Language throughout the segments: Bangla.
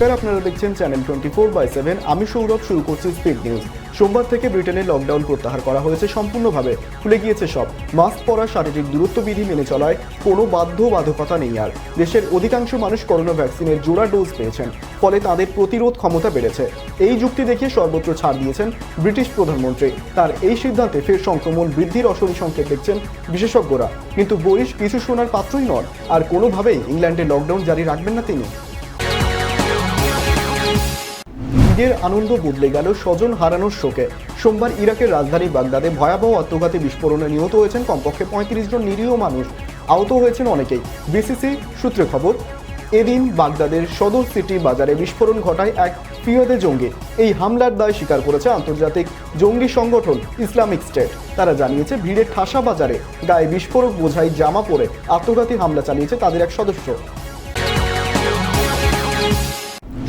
নমস্কার, আপনারা দেখছেন চ্যানেল 24/7। আমি সৌরভ, শুরু করছি স্পিড নিউজ। সোমবার থেকে ব্রিটেনে লকডাউন প্রত্যাহার করা হয়েছে সম্পূর্ণভাবে। খুলে গিয়েছে সব। মাস্ক পরা, শারীরিক দূরত্ব বিধি মেনে চলায় কোনো বাধ্যবাধকতা নেই আর। দেশের অধিকাংশ মানুষ করোনা ভ্যাকসিনের জোড়া ডোজ পেয়েছেন, ফলে তাদের প্রতিরোধ ক্ষমতা বেড়েছে। এই যুক্তি দেখিয়ে সর্বত্র ছাড় দিয়েছেন ব্রিটিশ প্রধানমন্ত্রী। তার এই সিদ্ধান্তে ফের সংক্রমণ বৃদ্ধির অশনি সংকেত দেখছেন বিশেষজ্ঞরা। কিন্তু বরিস কিছু শোনার পাত্রই নন, আর কোনোভাবেই ইংল্যান্ডে লকডাউন জারি রাখবেন না তিনি। ঈদের আনন্দ বদলে গেল স্বজন হারানোর শোকে। সোমবার ইরাকের রাজধানী বাগদাদে ভয়াবহ আত্মঘাতী বিস্ফোরণে নিহত হয়েছেন কমপক্ষে ৩৫ জন নিরীহ মানুষ। আহত হয়েছেন অনেকেই। বিসিসি সূত্রে খবর, এদিন বাগদাদের সদর সিটি বাজারে বিস্ফোরণ ঘটায় এক ফিয়াদে জঙ্গি। এই হামলার দায় স্বীকার করেছে আন্তর্জাতিক জঙ্গি সংগঠন ইসলামিক স্টেট। তারা জানিয়েছে, ভিড়ের ঠাসা বাজারে গায়ে বিস্ফোরক বোঝাই জামা পরে আত্মঘাতী হামলা চালিয়েছে তাদের এক সদস্য।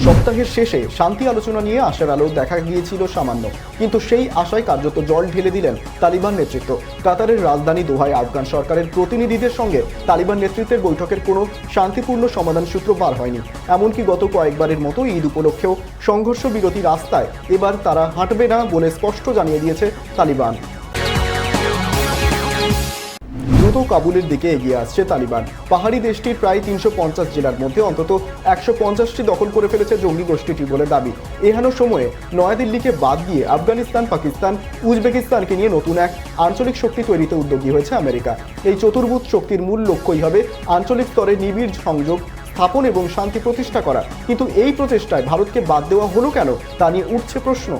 সপ্তাহের শেষে শান্তি আলোচনা নিয়ে আশার আলো দেখা গিয়েছিল সামান্য, কিন্তু সেই আশায় কার্যত জল ঢেলে দিলেন তালিবান নেতৃত্ব। কাতারের রাজধানী দোহায় আফগান সরকারের প্রতিনিধিদের সঙ্গে তালিবান নেতৃত্বের বৈঠকের কোনো শান্তিপূর্ণ সমাধান সূত্র বার হয়নি। এমনকি গত কয়েকবারের মতো ঈদ উপলক্ষেও সংঘর্ষ বিরতি রাস্তায় এবার তারা হাঁটবে না বলে স্পষ্ট জানিয়ে দিয়েছে তালিবান। দ্রুত কাবুলের দিকে এগিয়ে আসছে তালিবান। পাহাড়ি দেশটির প্রায় ৩৫০ জেলার মধ্যে অন্তত ১৫০টি দখল করে ফেলেছে জঙ্গি গোষ্ঠীটি বলে দাবি। এহেন সময়ে নয়াদিল্লিকে বাদ দিয়ে আফগানিস্তান, পাকিস্তান, উজবেকিস্তানকে নিয়ে নতুন এক আঞ্চলিক শক্তি তৈরিতে উদ্যোগী হয়েছে আমেরিকা। এই চতুর্ভুজ শক্তির মূল লক্ষ্যই হবে আঞ্চলিক স্তরে নিবিড় সংযোগ স্থাপন এবং শান্তি প্রতিষ্ঠা করা। কিন্তু এই প্রচেষ্টায় ভারতকে বাদ দেওয়া হলো কেন, তা নিয়ে উঠছে প্রশ্ন।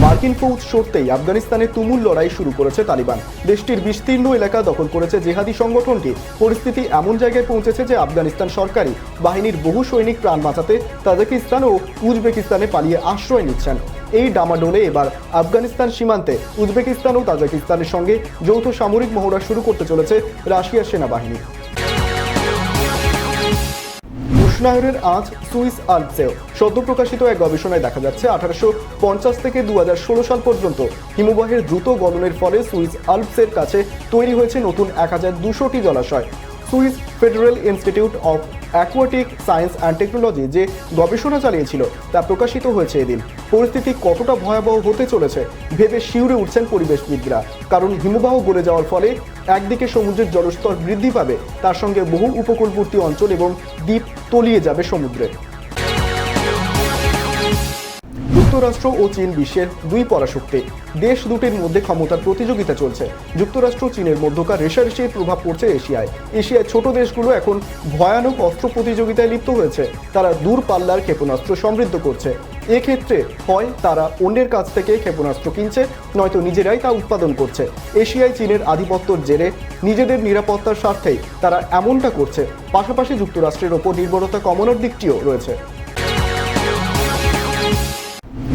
মার্কিন ফৌজ সরতেই আফগানিস্তানে তুমুল লড়াই শুরু করেছে তালিবান। দেশটির বিস্তীর্ণ এলাকা দখল করেছে জেহাদি সংগঠনটি। পরিস্থিতি এমন জায়গায় পৌঁছেছে যে আফগানিস্তান সরকারি বাহিনীর বহু সৈনিক প্রাণ বাঁচাতে তাজিকিস্তান ও উজবেকিস্তানে পালিয়ে আশ্রয় নিচ্ছেন। এই ডামাডোলে এবার আফগানিস্তান সীমান্তে উজবেকিস্তান ও তাজিকিস্তানের সঙ্গে যৌথ সামরিক মহড়া শুরু করতে চলেছে রাশিয়ার সেনাবাহিনী। উষ্ণায়নের আঁচ সুইস আল্পসেও। সদ্য প্রকাশিত এক গবেষণায় দেখা যাচ্ছে, ১৮৫০ থেকে ২০১৬ সাল পর্যন্ত হিমবাহের দ্রুত গলনের ফলে সুইস আল্পসের কাছে তৈরি হয়েছে নতুন ১২০০টি জলাশয়। Swiss federal institute of aquatic science and technology যে গবেষণা চালিয়েছিল তা প্রকাশিত হয়েছে এদিন। পরিস্থিতি কতটা ভয়াবহ হতে চলেছে ভেবে শিউরে উঠছেন পরিবেশবিদরা। কারণ হিমবাহ গলে যাওয়ার ফলে একদিকে সমুদ্রের জলস্তর বৃদ্ধি পাবে, তার সঙ্গে বহু উপকূলবর্তী অঞ্চল এবং দ্বীপ তলিয়ে যাবে সমুদ্রে। যুক্তরাষ্ট্র ও চীন বিশ্বের দুই পরাশক্তি। দেশ দুটির মধ্যে ক্ষমতার প্রতিযোগিতা চলছে। যুক্তরাষ্ট্র চীনের মধ্যকার রেষারেষির প্রভাব পড়ছে এশিয়ায়। এশিয়ার ছোট দেশগুলো এখন ভয়ানক অস্ত্র প্রতিযোগিতায় লিপ্ত হয়েছে। তারা দূরপাল্লার ক্ষেপণাস্ত্র সমৃদ্ধ করছে। এক্ষেত্রে হয় তারা অন্যের কাছ থেকে ক্ষেপণাস্ত্র কিনছে, নয়তো নিজেরাই তা উৎপাদন করছে। এশিয়ায় চীনের আধিপত্যর জেরে নিজেদের নিরাপত্তার স্বার্থেই তারা এমনটা করছে। পাশাপাশি যুক্তরাষ্ট্রের ওপর নির্ভরতা কমানোর দিকটিও রয়েছে।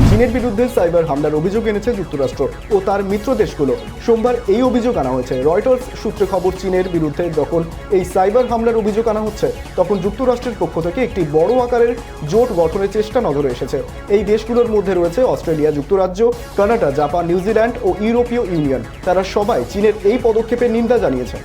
চীনের বিরুদ্ধে সাইবার হামলার অভিযোগ এনেছে যুক্তরাষ্ট্র ও তার মিত্র দেশগুলো। সোমবার এই অভিযোগ আনা হয়েছে। রয়টার্স সূত্রে খবর, চীনের বিরুদ্ধে যখন এই সাইবার হামলার অভিযোগ আনা হচ্ছে, তখন যুক্তরাষ্ট্রের পক্ষ থেকে একটি বড় আকারের জোট গঠনের চেষ্টা নজরে এসেছে। এই দেশগুলোর মধ্যে রয়েছে অস্ট্রেলিয়া, যুক্তরাজ্য, কানাডা, জাপান, নিউজিল্যান্ড ও ইউরোপীয় ইউনিয়ন। তারা সবাই চীনের এই পদক্ষেপের নিন্দা জানিয়েছে।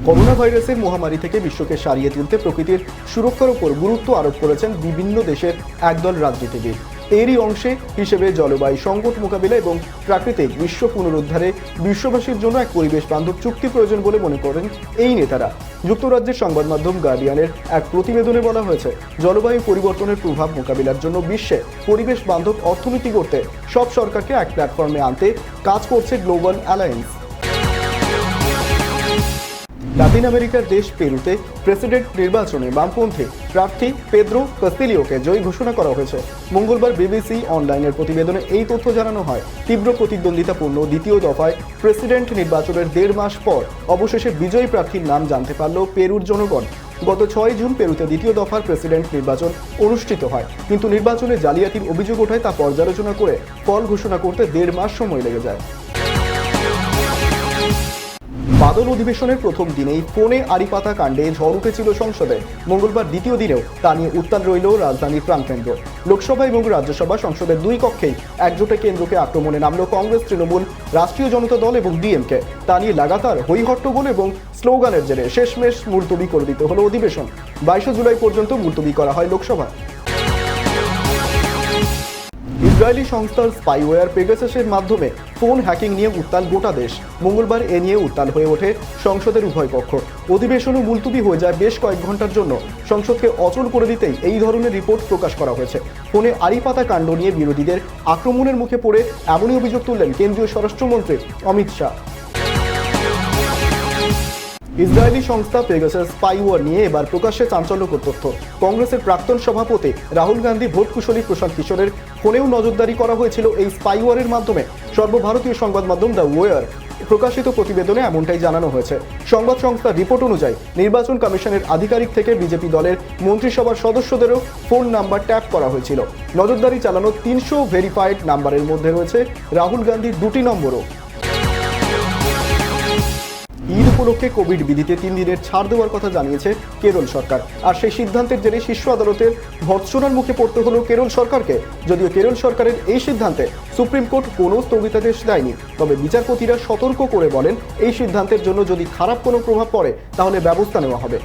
করোনা ভাইরাসের মহামারী থেকে বিশ্বকে সারিয়ে তুলতে প্রকৃতির সুরক্ষার উপর গুরুত্ব আরোপ করেছেন বিভিন্ন দেশের একদল রাজনীতিবিদ। এরই অংশে হিসেবে জলবায়ু সংকট মোকাবিলা এবং প্রাকৃতিক বিশ্ব পুনরুদ্ধারে বিশ্ববাসীর জন্য এক পরিবেশ বান্ধব চুক্তি প্রয়োজন বলে মনে করেন এই নেতারা। যুক্তরাজ্যের সংবাদ মাধ্যম গার্ডিয়ানের এক প্রতিবেদনে বলা হয়েছে, জলবায়ু পরিবর্তনের প্রভাব মোকাবিলার জন্য বিশ্বে পরিবেশ বান্ধব অর্থনীতি করতে সব সরকারকে এক প্ল্যাটফর্মে আনতে কাজ করছে গ্লোবাল অ্যালায়েন্স। লাতিন আমেরিকার দেশ পেরুতে প্রেসিডেন্ট নির্বাচনে বামপন্থী প্রার্থী পেদ্রো কাস্তিলিওকে জয়ী ঘোষণা করা হয়েছে। মঙ্গলবার বিবিসি অনলাইনের প্রতিবেদনে এই তথ্য জানানো হয়। তীব্র প্রতিদ্বন্দ্বিতাপূর্ণ দ্বিতীয় দফায় প্রেসিডেন্ট নির্বাচনের ১.৫ মাস পর অবশেষে বিজয়ী প্রার্থীর নাম জানতে পারল পেরুর জনগণ। গত ৬ জুন পেরুতে দ্বিতীয় দফার প্রেসিডেন্ট নির্বাচন অনুষ্ঠিত হয়, কিন্তু নির্বাচনে জালিয়াতির অভিযোগ ওঠায় তা পর্যালোচনা করে ফল ঘোষণা করতে ১.৫ মাস সময় লেগে যায়। বাদল অধিবেশনের প্রথম দিনেই ফোনে আড়িপাতা কাণ্ডে ঝড় উঠেছিল সংসদে। মঙ্গলবার দ্বিতীয় দিনেও তা নিয়ে উত্তাল রইল রাজধানীর প্রাণকেন্দ্র। লোকসভা এবং রাজ্যসভা সংসদের দুই কক্ষেই একজোটে কেন্দ্রকে আক্রমণে নামল কংগ্রেস, তৃণমূল, রাষ্ট্রীয় জনতা দল এবং ডিএমকে। তা নিয়ে লাগাতার হইহট্টগোল এবং স্লোগানের জেরে শেষমেশ মুলতবি করে দিতে হলো অধিবেশন। 22 জুলাই পর্যন্ত মুলতবি করা হয় লোকসভা। ইসরায়েলি সংস্থার স্পাইওয়্যার পেগাসাসের মাধ্যমে ফোন হ্যাকিং নিয়ে উত্তাল গোটা দেশ। মঙ্গলবার এ নিয়ে উত্তাল হয়ে ওঠে সংসদের উভয় কক্ষ। অধিবেশনও মুলতবি হয়ে যায় বেশ কয়েক ঘন্টার জন্য। সংসদকে অচল করে দিতেই এই ধরনের রিপোর্ট প্রকাশ করা হয়েছে। ফোনে আড়িপাতা কাণ্ড নিয়ে বিরোধীদের আক্রমণের মুখে পড়ে এমনই অভিযোগ তুললেন কেন্দ্রীয় স্বরাষ্ট্রমন্ত্রী অমিত শাহ। ইসরায়েলি সংস্থা পেগাসাস স্পাইওয়্যার নিয়ে এবার প্রকাশ্যে চাঞ্চল্যকর তথ্য। কংগ্রেসের প্রাক্তন সভাপতি রাহুল গান্ধী ভোট কুশলী প্রশান্ত কিশোরের ফোনেও নজরদারি করা হয়েছিল এই স্পাইওয়্যারের মাধ্যমে। সর্বভারতীয় সংবাদ মাধ্যম দ্য ওয়ার প্রকাশিত প্রতিবেদনে এমনটাই জানানো হয়েছে। সংবাদ সংস্থার রিপোর্ট অনুযায়ী নির্বাচন কমিশনের আধিকারিক থেকে বিজেপি দলের মন্ত্রিসভার সদস্যদেরও ফোন নাম্বার ট্যাপ করা হয়েছিল। নজরদারি চালানো 300 ভেরিফাইড নাম্বারের মধ্যে রয়েছে রাহুল গান্ধীর 2টি নম্বরও। ঈদ উপলক্ষে কোভিড বিধিতে 3 দিনের ছাড় দেওয়ার কথা জানিয়েছে কেরল সরকার। আর সেই সিদ্ধান্তের জেরে শীর্ষ আদালতের ভর্ৎসনার মুখে পড়তে হলো কেরল সরকারকে। যদিও কেরল সরকারের এই সিদ্ধান্তে সুপ্রিম কোর্ট কোনো স্থগিতাদেশ দেয়নি, তবে বিচারপতিরা সতর্ক করে বলেন এই সিদ্ধান্তের জন্য যদি খারাপ কোনো প্রভাব পড়ে তাহলে ব্যবস্থা নেওয়া হবে।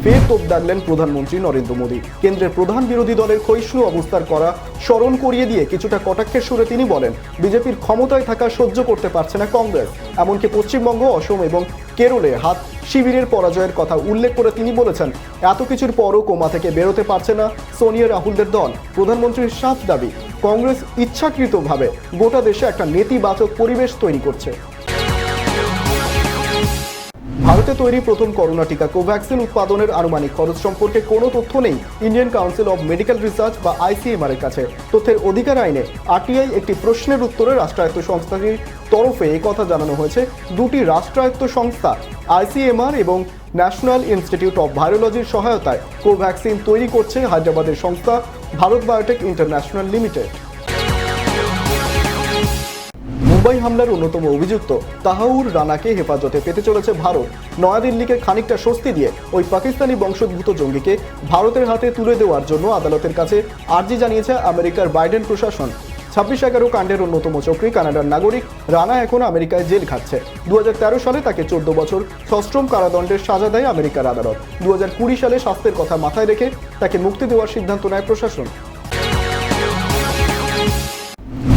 ফের তোপ দাগলেন প্রধানমন্ত্রী নরেন্দ্র মোদী। কেন্দ্রের প্রধান বিরোধী দলের ক্ষয়িষ্ণু অবস্থার করা স্মরণ করিয়ে দিয়ে কিছুটা কটাক্ষের সুরে তিনি বলেন, বিজেপির ক্ষমতায় থাকা সহ্য করতে পারছে না কংগ্রেস। এমনকি পশ্চিমবঙ্গ, অসম এবং কেরলে হাত শিবিরের পরাজয়ের কথা উল্লেখ করে তিনি বলেছেন, এত কিছুর পরও কোমা থেকে বেরোতে পারছে না সোনিয়া রাহুলদের দল। প্রধানমন্ত্রীর সাফ দাবি, কংগ্রেস ইচ্ছাকৃতভাবে গোটা দেশে একটা নেতিবাচক পরিবেশ তৈরি করছে। ভারতে তৈরি প্রথম করোনা টিকা কোভ্যাক্সিন উৎপাদনের আনুমানিক খরচ সম্পর্কে কোনো তথ্য নেই Indian council of medical research বা ICMR এর কাছে। তথ্যের অধিকার আইনে RTI একটি প্রশ্নের উত্তরে রাষ্ট্রায়ত্ত সংস্থাটির তরফে এই কথা জানানো হয়েছে। দুটি রাষ্ট্রায়ত্ত সংস্থা ICMR এবং ন্যাশনাল ইনস্টিটিউট অব ভাইরোলজির সহায়তায় কোভ্যাক্সিন তৈরি করছে হায়দ্রাবাদের সংস্থা Bharat biotech international limited. Mumbai হামলার অন্যতম অভিযুক্ত তাহাউর রানাকে হেফাজতে পেতে চলেছে ভারত। নয়াদিল্লিকে খানিকটা স্বস্তি দিয়ে ওই পাকিস্তানি বংশোদ্ভূত জঙ্গিকে ভারতের হাতে তুলে দেওয়ার জন্য আদালতের কাছে আর্জি জানিয়েছে আমেরিকার বাইডেন প্রশাসন। 26/11 কাণ্ডের অন্যতম চক্রী কানাডার নাগরিক রানা এখন আমেরিকায় জেল খাটছে। 2013 সালে তাকে 14 বছর সশ্রম কারাদণ্ডের সাজা দেয় আমেরিকার আদালত। 2020 সালে স্বাস্থ্যের কথা মাথায় রেখে তাকে মুক্তি দেওয়ার সিদ্ধান্ত নেয় প্রশাসন।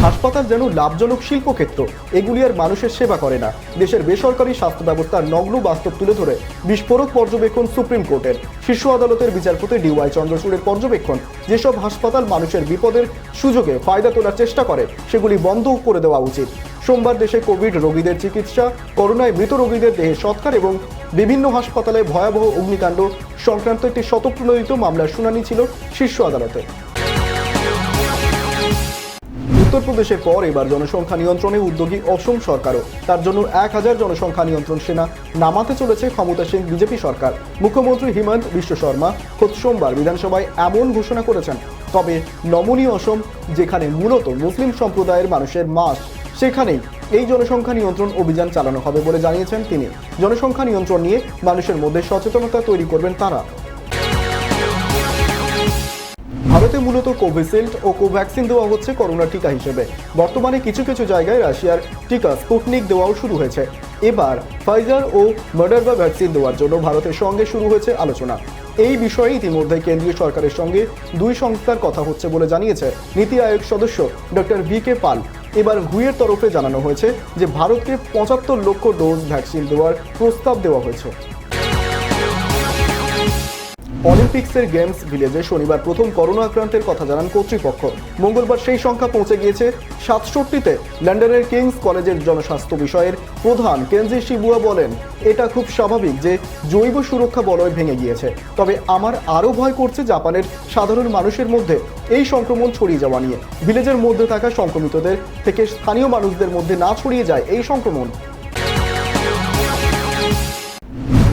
হাসপাতাল যেন লাভজনক শিল্পক্ষেত্র, এগুলি আর মানুষের সেবা করে না। দেশের বেসরকারি স্বাস্থ্য ব্যবস্থার নগ্ন বাস্তব তুলে ধরে বিস্ফোরক পর্যবেক্ষণ সুপ্রিম কোর্টের। শীর্ষ আদালতের বিচারপতি DY চন্দ্রচূড়ের পর্যবেক্ষণ, যেসব হাসপাতাল মানুষের বিপদের সুযোগে ফায়দা তোলার চেষ্টা করে সেগুলি বন্ধ করে দেওয়া উচিত। সোমবার দেশে কোভিড রোগীদের চিকিৎসা, করোনায় মৃত রোগীদের দেহে সৎকার এবং বিভিন্ন হাসপাতালে ভয়াবহ অগ্নিকাণ্ড সংক্রান্ত একটি স্বতঃপ্রণোদিত মামলার শুনানি ছিল শীর্ষ আদালতে। উত্তরপ্রদেশের পর এবার জনসংখ্যা নিয়ন্ত্রণে উদ্যোগী অসম সরকারও। তার জন্য 1000 জনসংখ্যা নিয়ন্ত্রণ সেনা নামাতে চলেছে ক্ষমতাসীন বিজেপি সরকার। মুখ্যমন্ত্রী হিমন্ত বিশ্ব শর্মা খোদ সোমবার বিধানসভায় এমন ঘোষণা করেছেন। তবে নমনীয় অসম, যেখানে মূলত মুসলিম সম্প্রদায়ের মানুষের মাস, সেখানেই এই জনসংখ্যা নিয়ন্ত্রণ অভিযান চালানো হবে বলে জানিয়েছেন তিনি। জনসংখ্যা নিয়ন্ত্রণ নিয়ে মানুষের মধ্যে সচেতনতা তৈরি করবেন তারা। ভারতে মূলত কোভিশিল্ড ও কোভ্যাক্সিন দেওয়া হচ্ছে করোনা টিকা হিসেবে। বর্তমানে কিছু কিছু জায়গায় রাশিয়ার টিকা স্পুটনিক দেওয়াও শুরু হয়েছে। এবার ফাইজার ও মডার্না ভ্যাকসিন দেওয়ার জন্য ভারতের সঙ্গে শুরু হয়েছে আলোচনা। এই বিষয়ে ইতিমধ্যে কেন্দ্রীয় সরকারের সঙ্গে দুই সংস্থার কথা হচ্ছে বলে জানিয়েছে নীতি আয়োগ সদস্য ডক্টর VK পাল। এবার হুইয়ের তরফে জানানো হয়েছে যে ভারতকে 75 লক্ষ ডোজ ভ্যাকসিন দেওয়ার প্রস্তাব দেওয়া হয়েছে। অলিম্পিক্সের গেমস ভিলেজে শনিবার প্রথম করোনা আক্রান্তের কথা জানান কর্তৃপক্ষ। মঙ্গলবার সেই সংখ্যা পৌঁছে গিয়েছে 67তে। লন্ডনের কিংস কলেজের জনস্বাস্থ্য বিষয়ের প্রধান কেনজি শিবুয়া বলেন, এটা খুব স্বাভাবিক যে জৈব সুরক্ষা বলয় ভেঙে গিয়েছে। তবে আমার আরও ভয় করছে জাপানের সাধারণ মানুষের মধ্যে এই সংক্রমণ ছড়িয়ে যাওয়া নিয়ে। ভিলেজের মধ্যে থাকা সংক্রমিতদের থেকে স্থানীয় মানুষদের মধ্যে না ছড়িয়ে যায় এই সংক্রমণ।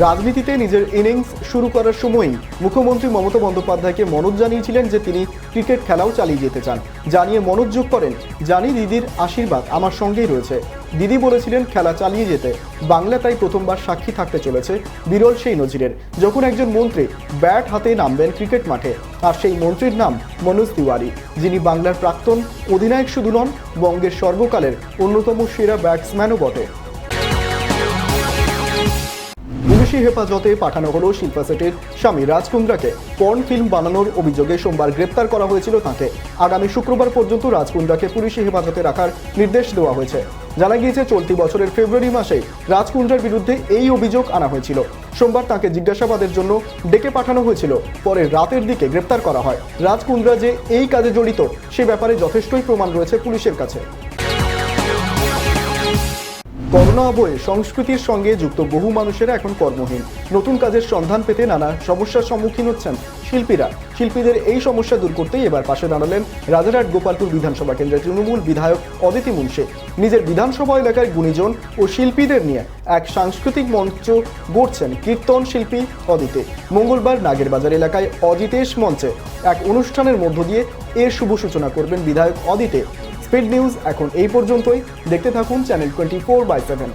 রাজনীতিতে নিজের ইনিংস শুরু করার সময়ই মুখ্যমন্ত্রী মমতা বন্দ্যোপাধ্যায়কে মনোজ জানিয়েছিলেন যে তিনি ক্রিকেট খেলাও চালিয়ে যেতে চান। জানিয়ে মনোজ যোগ করেন, জানি দিদির আশীর্বাদ আমার সঙ্গেই রয়েছে। দিদি বলেছিলেন খেলা চালিয়ে যেতে। বাংলা তাই প্রথমবার সাক্ষী থাকতে চলেছে বিরল সেই নজিরের, যখন একজন মন্ত্রী ব্যাট হাতে নামবেন ক্রিকেট মাঠে। আর সেই মন্ত্রীর নাম মনোজ তিওয়ারি, যিনি বাংলার প্রাক্তন অধিনায়ক শুধু নন, বঙ্গের সর্বকালের অন্যতম সেরা ব্যাটসম্যানও বটে। পুলিশি হেফাজতে পাঠানো হলো শিল্পা শেঠির স্বামী রাজ কুন্দ্রাকে। পর্ন ফিল্ম বানানোর অভিযোগে সোমবার গ্রেপ্তার করা হয়েছিল তাঁকে। আগামী শুক্রবার পর্যন্ত রাজ কুন্দ্রাকে পুলিশি হেফাজতে রাখার নির্দেশ দেওয়া হয়েছে। জানা গিয়েছে চলতি বছরের ফেব্রুয়ারি মাসেই রাজ কুন্দ্রার বিরুদ্ধে এই অভিযোগ আনা হয়েছিল। সোমবার তাঁকে জিজ্ঞাসাবাদের জন্য ডেকে পাঠানো হয়েছিল, পরে রাতের দিকে গ্রেপ্তার করা হয়। রাজ কুন্দ্রা যে এই কাজে জড়িত সে ব্যাপারে যথেষ্টই প্রমাণ রয়েছে পুলিশের কাছে। করোনা আবহে সংস্কৃতির সঙ্গে যুক্ত বহু মানুষেরা এখন কর্মহীন। নতুন কাজের সন্ধান পেতে নানা সমস্যার সম্মুখীন হচ্ছেন শিল্পীরা। শিল্পীদের এই সমস্যা দূর করতেই এবার পাশে দাঁড়ালেন রাজারহাট গোপালপুর বিধানসভা কেন্দ্রের তৃণমূল বিধায়ক অদিতি মুন্সি। নিজের বিধানসভা এলাকার গুণীজন ও শিল্পীদের নিয়ে এক সাংস্কৃতিক মঞ্চ গড়ছেন কীর্তন শিল্পী অদিতি। মঙ্গলবার নাগেরবাজার এলাকায় অজিতেশ মঞ্চে এক অনুষ্ঠানের মধ্য দিয়ে এর শুভ সূচনা করবেন বিধায়ক অদিতি। স্পিড নিউজ এখন এই পর্যন্তই। দেখতে থাকুন চ্যানেল 24/7।